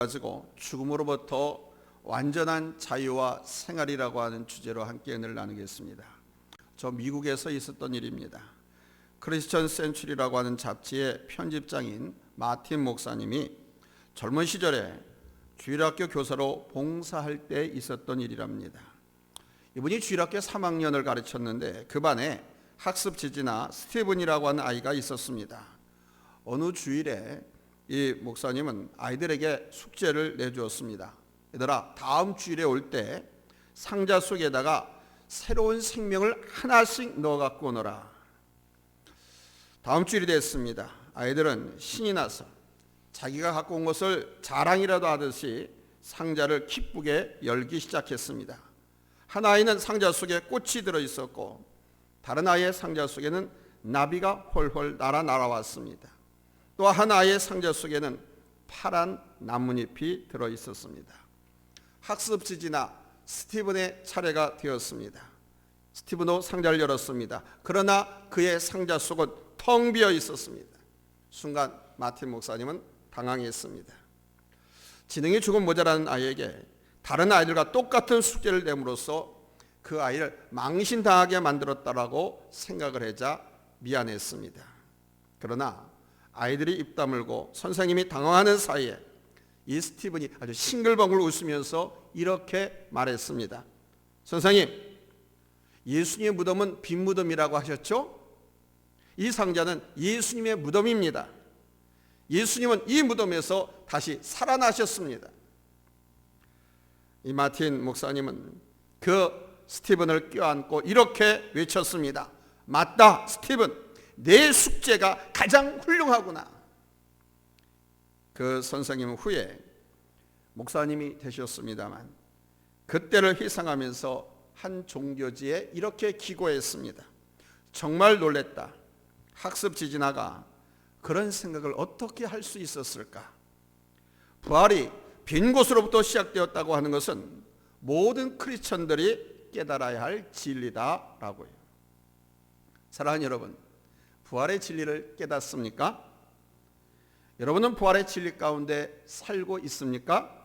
가지고 죽음으로부터 완전한 자유와 생활이라고 하는 주제로 함께 은혜를 나누겠습니다. 저 미국에서 있었던 일입니다. 크리스천 센츄리라고 하는 잡지의 편집장인 마틴 목사님이 젊은 시절에 주일학교 교사로 봉사할 때 있었던 일이랍니다. 이분이 주일학교 3학년을 가르쳤는데 그 반에 학습 지지나 스티븐이라고 하는 아이가 있었습니다. 어느 주일에 이 목사님은 아이들에게 숙제를 내주었습니다. 얘들아, 다음 주일에 올 때 상자 속에다가 새로운 생명을 하나씩 넣어 갖고 오너라. 다음 주일이 됐습니다. 아이들은 신이 나서 자기가 갖고 온 것을 자랑이라도 하듯이 상자를 기쁘게 열기 시작했습니다. 한 아이는 상자 속에 꽃이 들어있었고 다른 아이의 상자 속에는 나비가 훨훨 날아왔습니다. 또 한 아이의 상자 속에는 파란 나뭇잎이 들어있었습니다. 학습지 지나 스티븐의 차례가 되었습니다. 스티븐도 상자를 열었습니다. 그러나 그의 상자 속은 텅 비어 있었습니다. 순간 마틴 목사님은 당황했습니다. 지능이 조금 모자라는 아이에게 다른 아이들과 똑같은 숙제를 내므로써 그 아이를 망신당하게 만들었다라고 생각을 하자 미안했습니다. 그러나 아이들이 입 다물고 선생님이 당황하는 사이에 이 스티븐이 아주 싱글벙글 웃으면서 이렇게 말했습니다. 선생님, 예수님의 무덤은 빈 무덤이라고 하셨죠? 이 상자는 예수님의 무덤입니다. 예수님은 이 무덤에서 다시 살아나셨습니다. 이 마틴 목사님은 그 스티븐을 껴안고 이렇게 외쳤습니다. 맞다, 스티븐. 내 숙제가 가장 훌륭하구나. 그 선생님은 후에 목사님이 되셨습니다만 그때를 회상하면서 한 종교지에 이렇게 기고했습니다. 정말 놀랬다. 학습 지지나가 그런 생각을 어떻게 할 수 있었을까? 부활이 빈 곳으로부터 시작되었다고 하는 것은 모든 크리스천들이 깨달아야 할 진리다라고요. 사랑하는 여러분, 부활의 진리를 깨닫습니까? 여러분은 부활의 진리 가운데 살고 있습니까?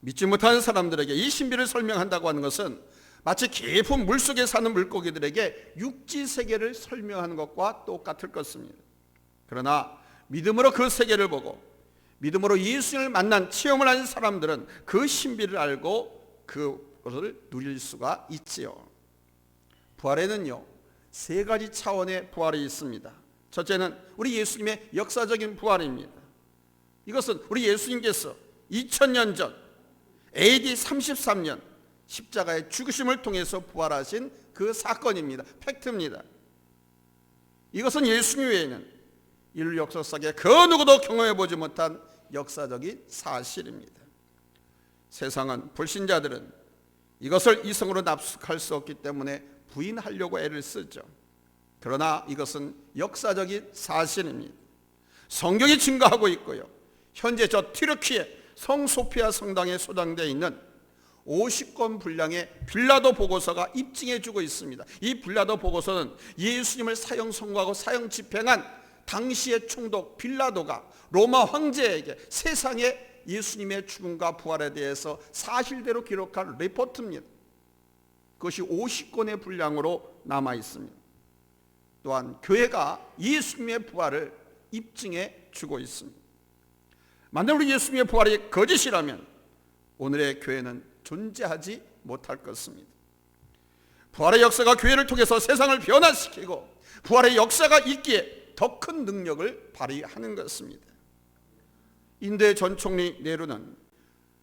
믿지 못하는 사람들에게 이 신비를 설명한다고 하는 것은 마치 깊은 물속에 사는 물고기들에게 육지 세계를 설명하는 것과 똑같을 것입니다. 그러나 믿음으로 그 세계를 보고 믿음으로 예수님을 만난 체험을 하는 사람들은 그 신비를 알고 그것을 누릴 수가 있지요. 부활에는요, 세 가지 차원의 부활이 있습니다. 첫째는 우리 예수님의 역사적인 부활입니다. 이것은 우리 예수님께서 2000년 전 AD 33년 십자가의 죽으심을 통해서 부활하신 그 사건입니다. 팩트입니다. 이것은 예수님 외에는 인류 역사속에 그 누구도 경험해보지 못한 역사적인 사실입니다. 세상은 불신자들은 이것을 이성으로 납득할 수 없기 때문에 부인하려고 애를 쓰죠. 그러나 이것은 역사적인 사실입니다. 성경이 증거하고 있고요. 현재 저 튀르키예 성소피아 성당에 소장되어 있는 50권 분량의 빌라도 보고서가 입증해주고 있습니다. 이 빌라도 보고서는 예수님을 사형 선고하고 사형 집행한 당시의 총독 빌라도가 로마 황제에게 세상에 예수님의 죽음과 부활에 대해서 사실대로 기록한 리포트입니다. 그것이 50권의 분량으로 남아 있습니다. 또한 교회가 예수님의 부활을 입증해 주고 있습니다. 만약 우리 예수님의 부활이 거짓이라면 오늘의 교회는 존재하지 못할 것입니다. 부활의 역사가 교회를 통해서 세상을 변화시키고 부활의 역사가 있기에 더 큰 능력을 발휘하는 것입니다. 인도의 전 총리 네루는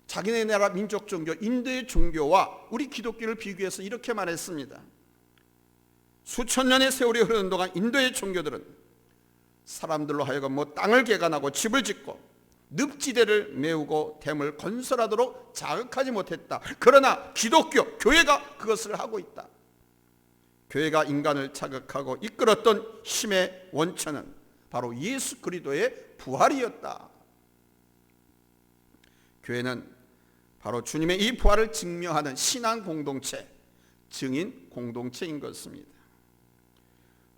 자기네 나라 민족 종교 인도의 종교와 우리 기독교를 비교해서 이렇게 말했습니다. 수천 년의 세월이 흐르는 동안 인도의 종교들은 사람들로 하여금 땅을 개간하고 집을 짓고 늪지대를 메우고 댐을 건설하도록 자극하지 못했다. 그러나 기독교, 교회가 그것을 하고 있다. 교회가 인간을 자극하고 이끌었던 힘의 원천은 바로 예수 그리스도의 부활이었다. 교회는 바로 주님의 이 부활을 증명하는 신앙 공동체, 증인 공동체인 것입니다.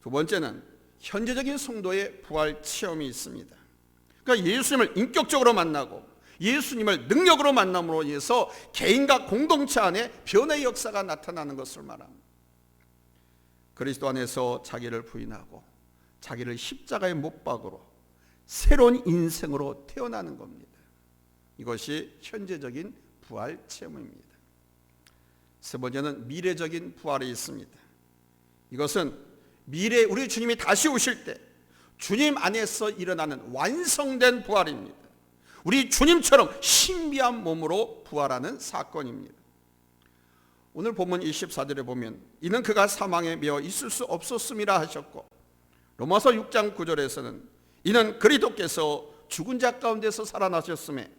두 번째는 현재적인 성도의 부활 체험이 있습니다. 그러니까 예수님을 인격적으로 만나고 예수님을 능력으로 만남으로 인해서 개인과 공동체 안에 변화의 역사가 나타나는 것을 말합니다. 그리스도 안에서 자기를 부인하고 자기를 십자가에 못 박으로 새로운 인생으로 태어나는 겁니다. 이것이 현재적인 부활 체험입니다. 세 번째는 미래적인 부활이 있습니다. 이것은 미래 우리 주님이 다시 오실 때 주님 안에서 일어나는 완성된 부활입니다. 우리 주님처럼 신비한 몸으로 부활하는 사건입니다. 오늘 본문 24절에 보면 이는 그가 사망에 매어 있을 수 없었음이라 하셨고, 로마서 6장 9절에서는 이는 그리스도께서 죽은 자 가운데서 살아나셨음에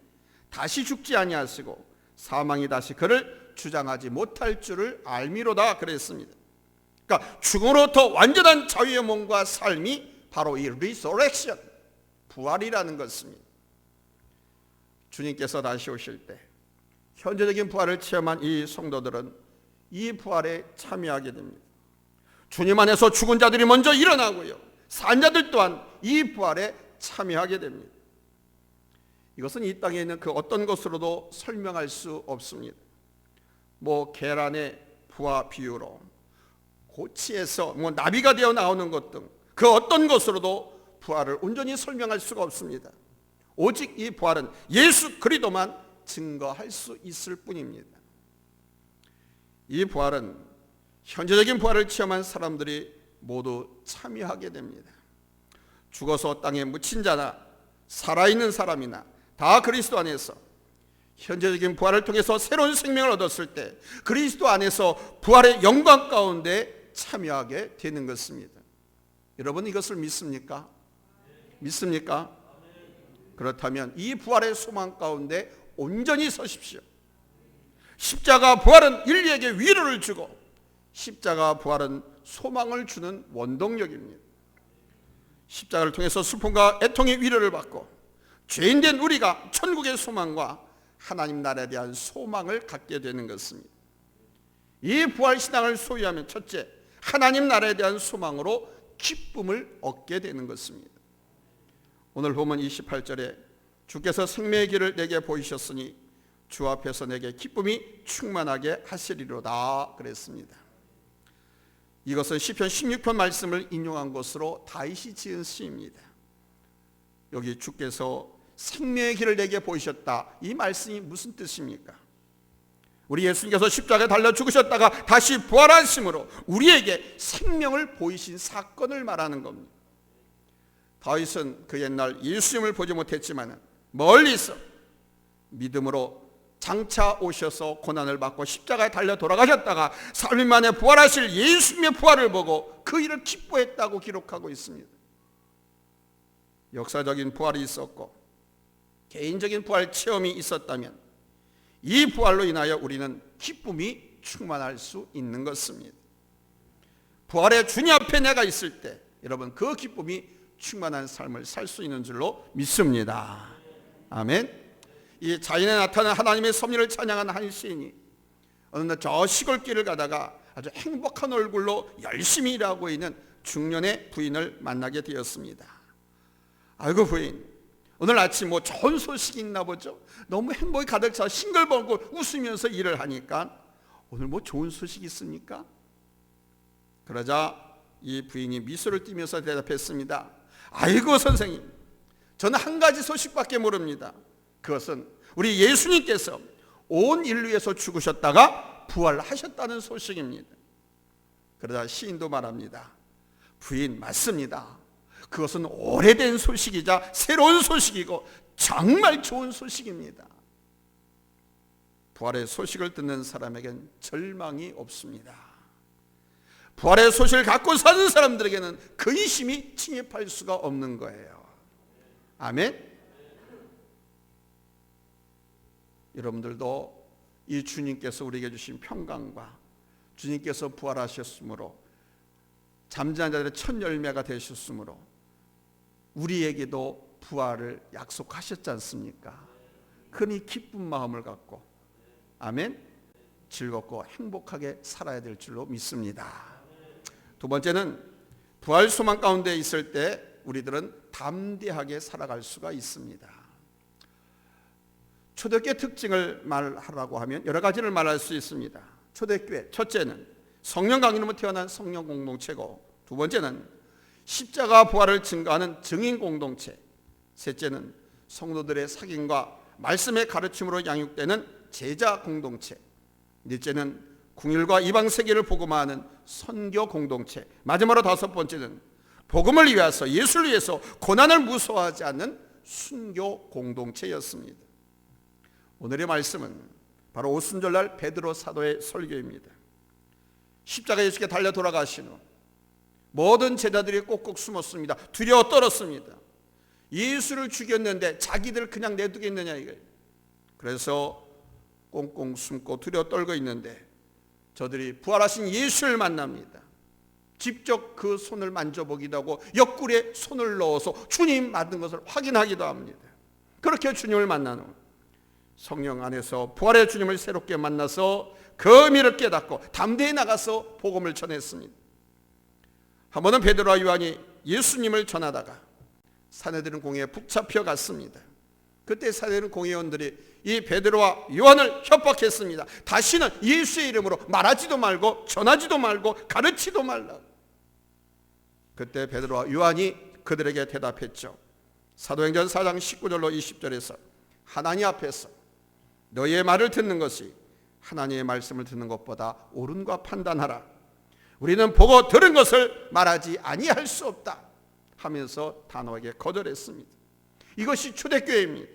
다시 죽지 아니하시고 사망이 다시 그를 주장하지 못할 줄을 알미로다 그랬습니다. 그러니까 죽음으로부터 완전한 자유의 몸과 삶이 바로 이 리서렉션, 부활이라는 것입니다. 주님께서 다시 오실 때 현재적인 부활을 체험한 이 성도들은 이 부활에 참여하게 됩니다. 주님 안에서 죽은 자들이 먼저 일어나고요, 산 자들 또한 이 부활에 참여하게 됩니다. 이것은 이 땅에 있는 그 어떤 것으로도 설명할 수 없습니다. 계란의 부화 비유로 고치에서 나비가 되어 나오는 것 등 그 어떤 것으로도 부활을 온전히 설명할 수가 없습니다. 오직 이 부활은 예수 그리스도만 증거할 수 있을 뿐입니다. 이 부활은 현재적인 부활을 체험한 사람들이 모두 참여하게 됩니다. 죽어서 땅에 묻힌 자나 살아있는 사람이나 다 그리스도 안에서 현재적인 부활을 통해서 새로운 생명을 얻었을 때 그리스도 안에서 부활의 영광 가운데 참여하게 되는 것입니다. 여러분 이것을 믿습니까? 믿습니까? 그렇다면 이 부활의 소망 가운데 온전히 서십시오. 십자가 부활은 인류에게 위로를 주고 십자가 부활은 소망을 주는 원동력입니다. 십자가를 통해서 슬픔과 애통의 위로를 받고 죄인된 우리가 천국의 소망과 하나님 나라에 대한 소망을 갖게 되는 것입니다. 이 부활신앙을 소유하면 첫째, 하나님 나라에 대한 소망으로 기쁨을 얻게 되는 것입니다. 오늘 본문 28절에 주께서 생명의 길을 내게 보이셨으니 주 앞에서 내게 기쁨이 충만하게 하시리로다 그랬습니다. 이것은 시편 16편 말씀을 인용한 것으로 다윗이 지은 시입니다. 여기 주께서 생명의 길을 내게 보이셨다, 이 말씀이 무슨 뜻입니까? 우리 예수님께서 십자가에 달려 죽으셨다가 다시 부활하심으로 우리에게 생명을 보이신 사건을 말하는 겁니다. 다윗은 그 옛날 예수님을 보지 못했지만 멀리서 믿음으로 장차 오셔서 고난을 받고 십자가에 달려 돌아가셨다가 3일 만에 부활하실 예수님의 부활을 보고 그 일을 기뻐했다고 기록하고 있습니다. 역사적인 부활이 있었고 개인적인 부활 체험이 있었다면 이 부활로 인하여 우리는 기쁨이 충만할 수 있는 것입니다. 부활의 주님 앞에 내가 있을 때 여러분 그 기쁨이 충만한 삶을 살 수 있는 줄로 믿습니다. 아멘. 이 자연에 나타난 하나님의 섭리를 찬양한 한 시인이 어느 날 저 시골길을 가다가 아주 행복한 얼굴로 열심히 일하고 있는 중년의 부인을 만나게 되었습니다. 아이고 부인, 오늘 아침 좋은 소식이 있나 보죠? 너무 행복이 가득 차 싱글벙글 웃으면서 일을 하니까 오늘 좋은 소식이 있습니까? 그러자 이 부인이 미소를 띠면서 대답했습니다. 아이고 선생님, 저는 한 가지 소식밖에 모릅니다. 그것은 우리 예수님께서 온 인류에서 죽으셨다가 부활하셨다는 소식입니다. 그러자 시인도 말합니다. 부인 맞습니다. 그것은 오래된 소식이자 새로운 소식이고 정말 좋은 소식입니다. 부활의 소식을 듣는 사람에겐 절망이 없습니다. 부활의 소식을 갖고 사는 사람들에게는 근심이 침입할 수가 없는 거예요. 아멘. 여러분들도 이 주님께서 우리에게 주신 평강과 주님께서 부활하셨으므로 잠자는 자들의 첫 열매가 되셨으므로 우리에게도 부활을 약속하셨지 않습니까? 그러니 기쁜 마음을 갖고 아멘, 즐겁고 행복하게 살아야 될 줄로 믿습니다. 두 번째는 부활 소망 가운데 있을 때 우리들은 담대하게 살아갈 수가 있습니다. 초대교회 특징을 말하라고 하면 여러 가지를 말할 수 있습니다. 초대교회 첫째는 성령 강림으로 태어난 성령 공동체고, 두 번째는 십자가 부활을 증거하는 증인 공동체, 셋째는 성도들의 사귐과 말씀의 가르침으로 양육되는 제자 공동체, 넷째는 궁율과 이방 세계를 복음화하는 선교 공동체, 마지막으로 다섯 번째는 복음을 위해서, 예수를 위해서 고난을 무서워하지 않는 순교 공동체였습니다. 오늘의 말씀은 바로 오순절날 베드로 사도의 설교입니다. 십자가 예수께 달려 돌아가신 후 모든 제자들이 꼭꼭 숨었습니다. 두려워 떨었습니다. 예수를 죽였는데 자기들 그냥 내두겠느냐 이거예요. 그래서 꽁꽁 숨고 두려워 떨고 있는데 저들이 부활하신 예수를 만납니다. 직접 그 손을 만져보기도 하고 옆구리에 손을 넣어서 주님 맞은 것을 확인하기도 합니다. 그렇게 주님을 만난 후 성령 안에서 부활의 주님을 새롭게 만나서 그 의미를 깨닫고 담대히 나가서 복음을 전했습니다. 한 번은 베드로와 요한이 예수님을 전하다가 사내들은 공회에 붙잡혀 갔습니다. 그때 사내들은 공회원들이 이 베드로와 요한을 협박했습니다. 다시는 예수의 이름으로 말하지도 말고 전하지도 말고 가르치도 말라. 그때 베드로와 요한이 그들에게 대답했죠. 사도행전 4장 19절로 20절에서 하나님 앞에서 너희의 말을 듣는 것이 하나님의 말씀을 듣는 것보다 옳은가 판단하라. 우리는 보고 들은 것을 말하지 아니할 수 없다 하면서 단호하게 거절했습니다. 이것이 초대교회입니다.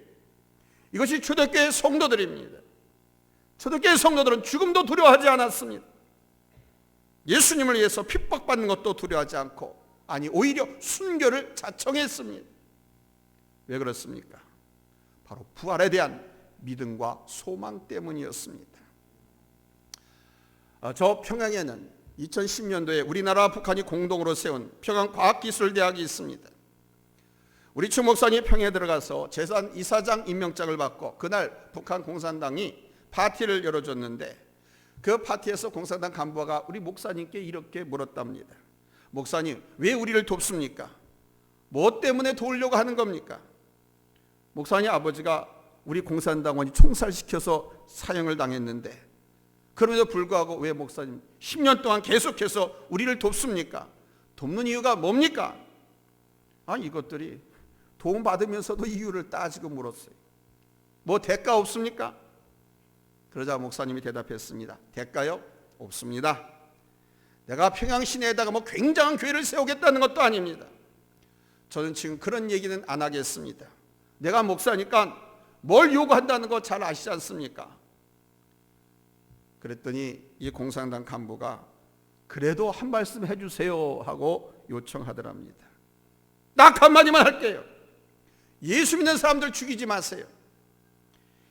이것이 초대교회 성도들입니다. 초대교회 성도들은 죽음도 두려워하지 않았습니다. 예수님을 위해서 핍박받는 것도 두려워하지 않고, 아니 오히려 순교를 자청했습니다. 왜 그렇습니까? 바로 부활에 대한 믿음과 소망 때문이었습니다. 저 평양에는 2010년도에 우리나라와 북한이 공동으로 세운 평양과학기술대학이 있습니다. 우리 추 목사님이 평양에 들어가서 재산 이사장 임명장을 받고 그날 북한 공산당이 파티를 열어줬는데 그 파티에서 공산당 간부가 우리 목사님께 이렇게 물었답니다. 목사님, 왜 우리를 돕습니까? 뭐 때문에 도우려고 하는 겁니까? 목사님 아버지가 우리 공산당원이 총살시켜서 사형을 당했는데 그럼에도 불구하고 왜 목사님 10년 동안 계속해서 우리를 돕습니까? 돕는 이유가 뭡니까? 이것들이 도움받으면서도 이유를 따지고 물었어요. 뭐 대가 없습니까? 그러자 목사님이 대답했습니다. 대가요? 없습니다. 내가 평양 시내에다가 뭐 굉장한 교회를 세우겠다는 것도 아닙니다. 저는 지금 그런 얘기는 안 하겠습니다. 내가 목사니까 뭘 요구한다는 거 잘 아시지 않습니까? 그랬더니 이 공산당 간부가 그래도 한 말씀 해주세요 하고 요청하더랍니다. 딱 한마디만 할게요. 예수 믿는 사람들 죽이지 마세요.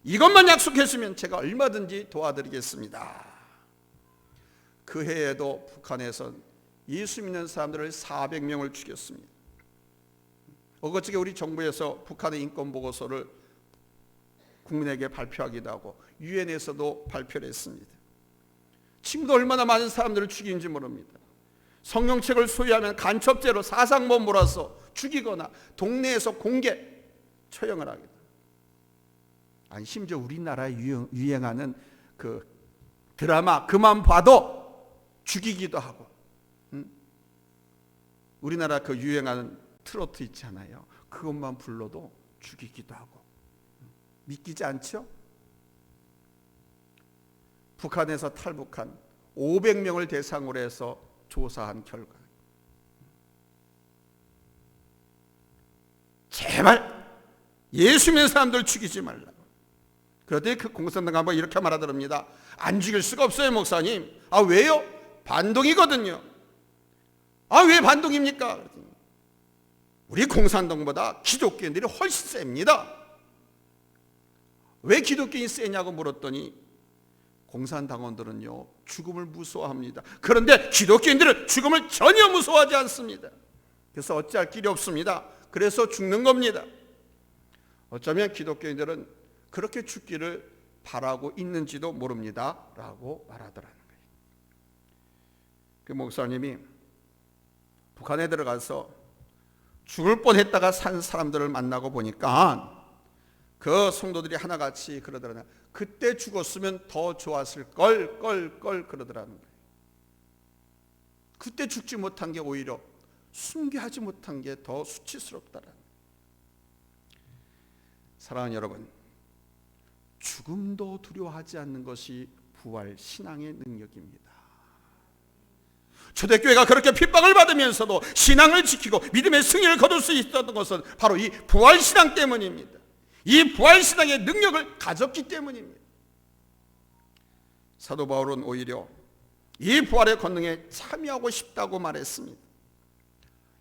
이것만 약속했으면 제가 얼마든지 도와드리겠습니다. 그 해에도 북한에선 예수 믿는 사람들을 400명을 죽였습니다. 어거지게 우리 정부에서 북한의 인권 보고서를 국민에게 발표하기도 하고 유엔에서도 발표를 했습니다. 지금도 얼마나 많은 사람들을 죽이는지 모릅니다. 성경책을 소유하면 간첩죄로 사상범 몰아서 죽이거나 동네에서 공개 처형을 하기도. 아니 심지어 우리나라에 유행하는 그 드라마 그만 봐도 죽이기도 하고, 우리나라 그 유행하는 트로트 있잖아요. 그것만 불러도 죽이기도 하고. 믿기지 않죠? 북한에서 탈북한 500명을 대상으로 해서 조사한 결과 제발 예수 믿는 사람들 죽이지 말라고. 그런데 그 공산당 간부가 이렇게 말하더랍니다. 안 죽일 수가 없어요 목사님. 왜요? 반동이거든요. 왜 반동입니까? 우리 공산당보다 기독교인들이 훨씬 셉니다. 왜 기독교인이 세냐고 물었더니 공산당원들은요 죽음을 무서워합니다. 그런데 기독교인들은 죽음을 전혀 무서워하지 않습니다. 그래서 어찌할 길이 없습니다. 그래서 죽는 겁니다. 어쩌면 기독교인들은 그렇게 죽기를 바라고 있는지도 모릅니다 라고 말하더라는 거예요. 그 목사님이 북한에 들어가서 죽을 뻔했다가 산 사람들을 만나고 보니까 그 성도들이 하나같이 그러더라고요. 그때 죽었으면 더 좋았을 걸 그러더라는 거예요. 그때 죽지 못한 게 오히려 순교하지 못한 게 더 수치스럽다라는 거예요. 사랑하는 여러분, 죽음도 두려워하지 않는 것이 부활 신앙의 능력입니다. 초대교회가 그렇게 핍박을 받으면서도 신앙을 지키고 믿음의 승리를 거둘 수 있었던 것은 바로 이 부활신앙 때문입니다. 이 부활신앙의 능력을 가졌기 때문입니다. 사도 바울은 오히려 이 부활의 권능에 참여하고 싶다고 말했습니다.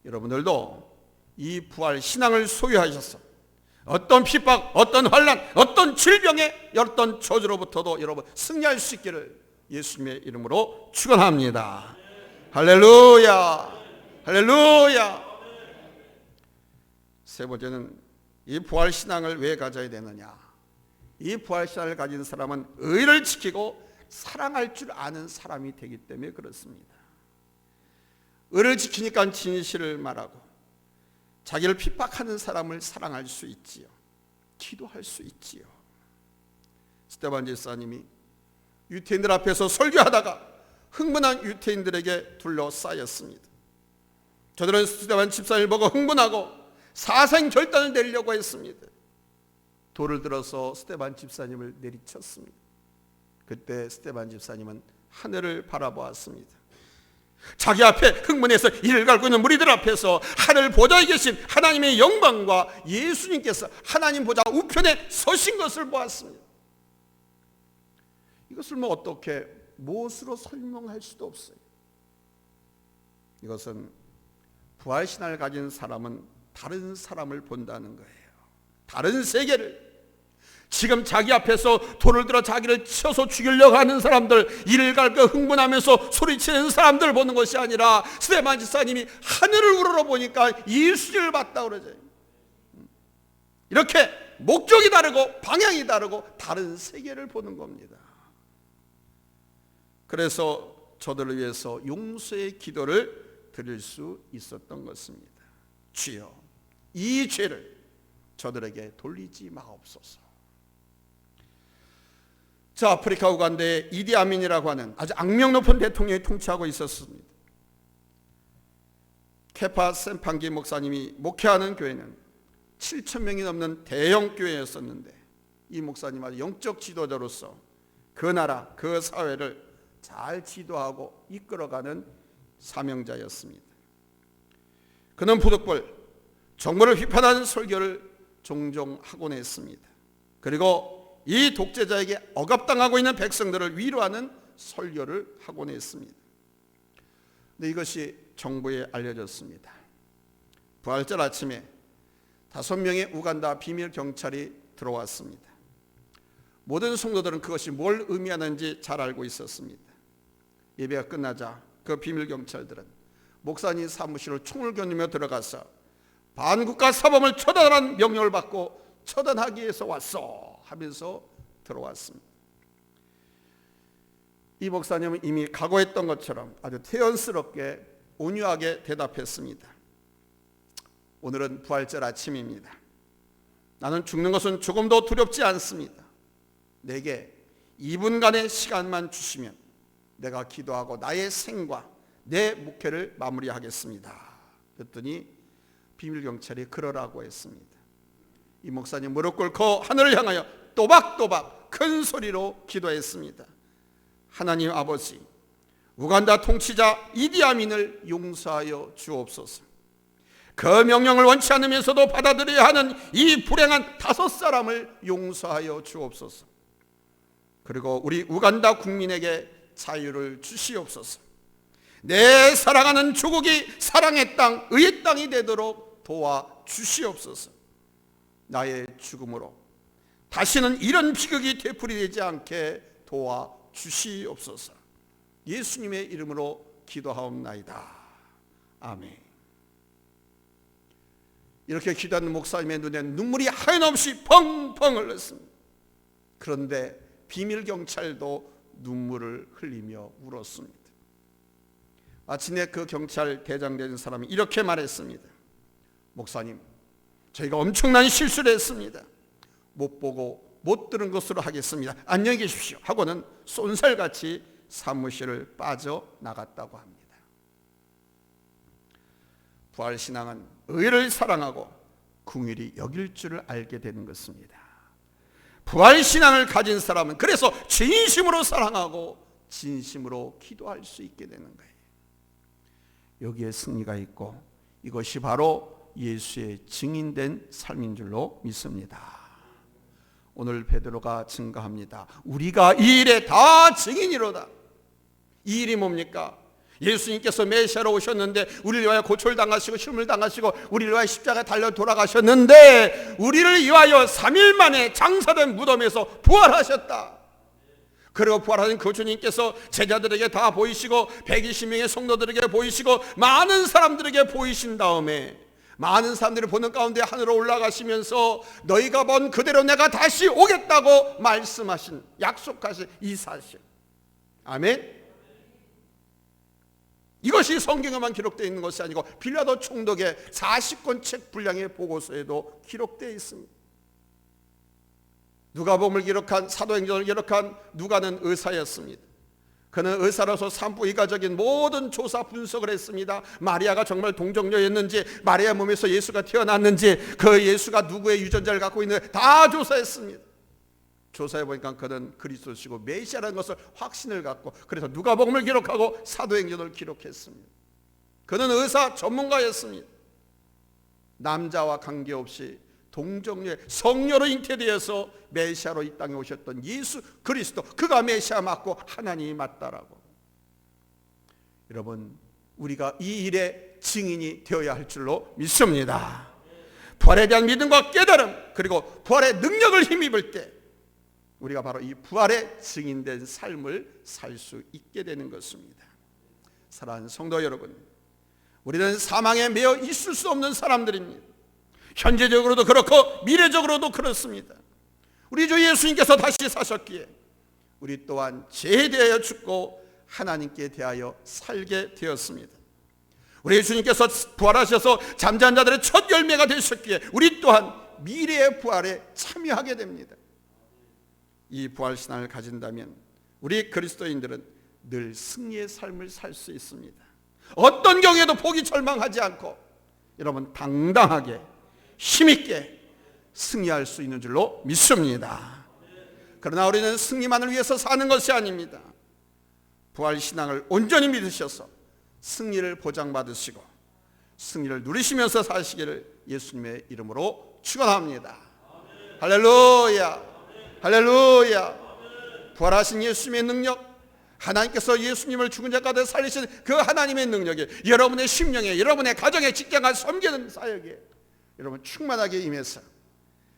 여러분들도 이 부활신앙을 소유하셔서 어떤 핍박, 어떤 환난, 어떤 질병의 어떤 저주로부터도 여러분 승리할 수 있기를 예수님의 이름으로 축원합니다. 할렐루야, 할렐루야. 세 번째는 이 부활신앙을 왜 가져야 되느냐. 이 부활신앙을 가진 사람은 의를 지키고 사랑할 줄 아는 사람이 되기 때문에 그렇습니다. 의를 지키니까 진실을 말하고 자기를 핍박하는 사람을 사랑할 수 있지요. 기도할 수 있지요. 스데반 집사님이 유태인들 앞에서 설교하다가 흥분한 유태인들에게 둘러싸였습니다. 저들은 스데반 집사님을 보고 흥분하고 사생 결단을 내리려고 했습니다. 돌을 들어서 스데반 집사님을 내리쳤습니다. 그때 스데반 집사님은 하늘을 바라보았습니다. 자기 앞에 흥분해서 이를 갈고 있는 무리들 앞에서 하늘 보좌에 계신 하나님의 영광과 예수님께서 하나님 보좌 우편에 서신 것을 보았습니다. 이것을 어떻게 무엇으로 설명할 수도 없어요. 이것은 부활신앙을 가진 사람은 다른 사람을 본다는 거예요. 다른 세계를. 지금 자기 앞에서 돌을 들어 자기를 쳐서 죽이려고 하는 사람들, 이를 갈고 흥분하면서 소리치는 사람들 보는 것이 아니라 스데반 집사님이 하늘을 우러러보니까 예수를 봤다 그러죠. 이렇게 목적이 다르고 방향이 다르고 다른 세계를 보는 겁니다. 그래서 저들을 위해서 용서의 기도를 드릴 수 있었던 것입니다. 주여, 이 죄를 저들에게 돌리지 마옵소서. 자, 아프리카 우간다에 이디 아민이라고 하는 아주 악명 높은 대통령이 통치하고 있었습니다. 케파 샘판기 목사님이 목회하는 교회는 7,000명이 넘는 대형 교회였었는데 이 목사님 아주 영적 지도자로서 그 나라, 그 사회를 잘 지도하고 이끌어가는 사명자였습니다. 그는 부득불 정부를 비판하는 설교를 종종 하곤 했습니다. 그리고 이 독재자에게 억압당하고 있는 백성들을 위로하는 설교를 하곤 했습니다. 근데 이것이 정부에 알려졌습니다. 부활절 아침에 5명의 우간다 비밀 경찰이 들어왔습니다. 모든 성도들은 그것이 뭘 의미하는지 잘 알고 있었습니다. 예배가 끝나자 그 비밀 경찰들은 목사님 사무실을 총을 겨누며 들어가서 반국가 사범을 처단하라는 명령을 받고 처단하기 위해서 왔어 하면서 들어왔습니다. 이 목사님은 이미 각오했던 것처럼 아주 태연스럽게 온유하게 대답했습니다. 오늘은 부활절 아침입니다. 나는 죽는 것은 조금도 두렵지 않습니다. 내게 2분간의 시간만 주시면 내가 기도하고 나의 생과 내 목회를 마무리하겠습니다. 그랬더니 비밀경찰이 그러라고 했습니다. 이 목사님 무릎 꿇고 하늘을 향하여 또박또박 큰 소리로 기도했습니다. 하나님 아버지, 우간다 통치자 이디 아민을 용서하여 주옵소서. 그 명령을 원치 않으면서도 받아들여야 하는 이 불행한 5사람을 용서하여 주옵소서. 그리고 우리 우간다 국민에게 자유를 주시옵소서. 내 사랑하는 조국이 사랑의 땅, 의의 땅이 되도록 도와주시옵소서. 나의 죽음으로 다시는 이런 비극이 되풀이되지 않게 도와주시옵소서. 예수님의 이름으로 기도하옵나이다. 아멘. 이렇게 기도하는 목사님의 눈에 눈물이 하염없이 펑펑 흘렀습니다. 그런데 비밀경찰도 눈물을 흘리며 울었습니다. 마침내 그 경찰 대장 되는 사람이 이렇게 말했습니다. 목사님, 저희가 엄청난 실수를 했습니다. 못 보고 못 들은 것으로 하겠습니다. 안녕히 계십시오 하고는 쏜살같이 사무실을 빠져나갔다고 합니다. 부활신앙은 의를 사랑하고 긍휼히 여길 줄을 알게 되는 것입니다. 부활신앙을 가진 사람은 그래서 진심으로 사랑하고 진심으로 기도할 수 있게 되는 거예요. 여기에 승리가 있고 이것이 바로 예수의 증인된 삶인 줄로 믿습니다. 오늘 베드로가 증거합니다. 우리가 이 일에 다 증인이로다. 이 일이 뭡니까? 예수님께서 메시아로 오셨는데 우리를 위하여 고초당하시고 시험을 당하시고 우리를 위하여 십자가에 달려 돌아가셨는데 우리를 위하여 3일 만에 장사된 무덤에서 부활하셨다. 그리고 부활하신 그 주님께서 제자들에게 다 보이시고 120명의 성도들에게 보이시고 많은 사람들에게 보이신 다음에 많은 사람들이 보는 가운데 하늘로 올라가시면서 너희가 본 그대로 내가 다시 오겠다고 말씀하신 약속하신 이 사실. 아멘. 이것이 성경에만 기록되어 있는 것이 아니고 빌라도 총독의 40권 책 분량의 보고서에도 기록되어 있습니다. 누가복음을 기록한 사도행전을 기록한 누가는 의사였습니다. 그는 의사로서 산부인과적인 모든 조사 분석을 했습니다. 마리아가 정말 동정녀였는지 마리아 몸에서 예수가 태어났는지 그 예수가 누구의 유전자를 갖고 있는지 다 조사했습니다. 조사해 보니까 그는 그리스도시고 메시아라는 것을 확신을 갖고 그래서 누가복음을 기록하고 사도행전을 기록했습니다. 그는 의사 전문가였습니다. 남자와 관계없이 동정녀의 성녀로 잉태되어서 메시아로 이 땅에 오셨던 예수 그리스도, 그가 메시아 맞고 하나님이 맞다라고. 여러분, 우리가 이 일의 증인이 되어야 할 줄로 믿습니다. 부활에 대한 믿음과 깨달음 그리고 부활의 능력을 힘입을 때 우리가 바로 이 부활의 증인된 삶을 살 수 있게 되는 것입니다. 사랑하는 성도 여러분, 우리는 사망에 매여 있을 수 없는 사람들입니다. 현재적으로도 그렇고 미래적으로도 그렇습니다. 우리 주 예수님께서 다시 사셨기에 우리 또한 죄에 대하여 죽고 하나님께 대하여 살게 되었습니다. 우리 예수님께서 부활하셔서 잠자는 자들의 첫 열매가 되셨기에 우리 또한 미래의 부활에 참여하게 됩니다. 이 부활신앙을 가진다면 우리 그리스도인들은 늘 승리의 삶을 살 수 있습니다. 어떤 경우에도 포기 절망하지 않고 여러분 당당하게 힘있게 승리할 수 있는 줄로 믿습니다. 그러나 우리는 승리만을 위해서 사는 것이 아닙니다. 부활신앙을 온전히 믿으셔서 승리를 보장받으시고 승리를 누리시면서 사시기를 예수님의 이름으로 축원합니다. 할렐루야. 할렐루야. 부활하신 예수님의 능력, 하나님께서 예수님을 죽은 자 가운데 살리신 그 하나님의 능력이 여러분의 심령에, 여러분의 가정에, 직장에, 섬기는 사역에 여러분 충만하게 임해서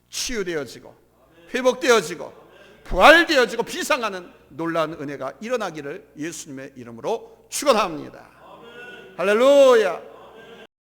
치유되어지고 회복되어지고 부활되어지고 비상하는 놀라운 은혜가 일어나기를 예수님의 이름으로 축원합니다. 할렐루야.